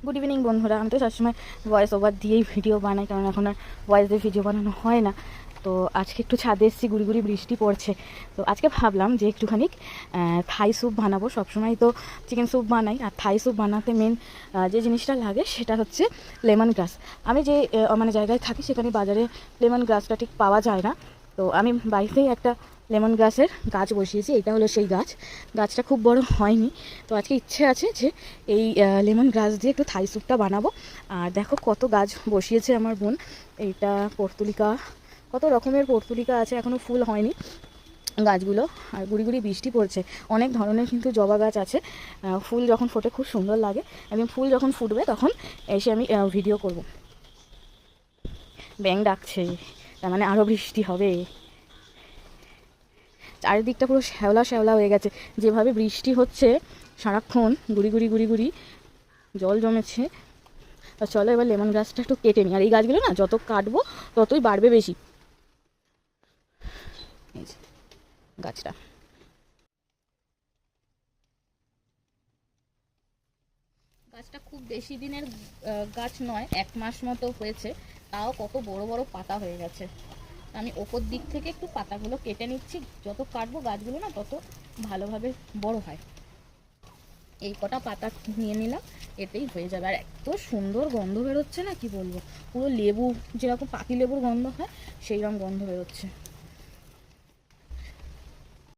Good evening বন্ধুরা। আমি তো সবসময় ভয়েস ওভার দিয়েই ভিডিও বানাই, কারণ এখন আর ভয়েস দিয়ে ভিডিও বানানো হয় না। তো আজকে একটু ছাদে এসেছি, গুড়ি গুড়ি বৃষ্টি পড়ছে। তো আজকে ভাবলাম যে একটুখানি থাই স্যুপ বানাবো। সবসময় তো চিকেন স্যুপ বানাই, আর থাই স্যুপ বানাতে মেন যে জিনিসটা লাগে সেটা হচ্ছে লেমন গ্রাস। আমি যে মানে জায়গায় থাকি সেখানে বাজারে লেমন গ্রাসটা ঠিক পাওয়া যায় না। তো আমি বাড়িতেই একটা লেমন গাছের গাছ বসিয়েছি। এটা হলো সেই গাছ। গাছটা খুব বড় হয়নি, তো আজকে ইচ্ছে আছে যে এই লেমন গ্রাস দিয়ে একটু থাই স্যুপটা বানাবো। আর দেখো কত গাছ বসিয়েছে আমার বোন। এইটা পর্তুলিকা, কত রকমের পর্তুলিকা আছে, এখনও ফুল হয়নি গাছগুলো। আর গুড়ি গুড়ি বৃষ্টি পড়ছে। অনেক ধরনের কিন্তু জবা গাছ আছে, ফুল যখন ফোটে খুব সুন্দর লাগে। এবং ফুল যখন ফুটবে তখন এসে আমি ভিডিও করব। ব্যাঙ ডাকছে, তার মানে আরও বৃষ্টি হবে। চারিদিকটা পুরো শ্যাওলা শ্যাওলা হয়ে গেছে, যেভাবে বৃষ্টি হচ্ছে সারাক্ষণ গুড়ি গুড়ি গুড়ি গুড়ি জল জমেছে। আর চলো এবার লেমন গাছটা একটু কেটে নিই। আর এই গাছগুলো না যত কাটবো ততই বাড়বে বেশি। এই যে গাছটা, গাছটা খুব বেশি দিনের গাছ নয়, 1 মাস মতো হয়েছে, তাও কত বড় বড় পাতা হয়ে গেছে। আমি ওপর দিক থেকে একটু পাতাগুলো কেটে নিচ্ছি। যত কাটবো গাছগুলো না তত ভালোভাবে বড় হয়। এই কটা পাতা নিয়ে নিলাম, এতেই হয়ে যাবে। আর এত সুন্দর গন্ধ বেরোচ্ছে না, কি বলবো, পুরো লেবু যেরকম পাতি লেবুর গন্ধ হয় সেই রকম গন্ধ বেরোচ্ছে।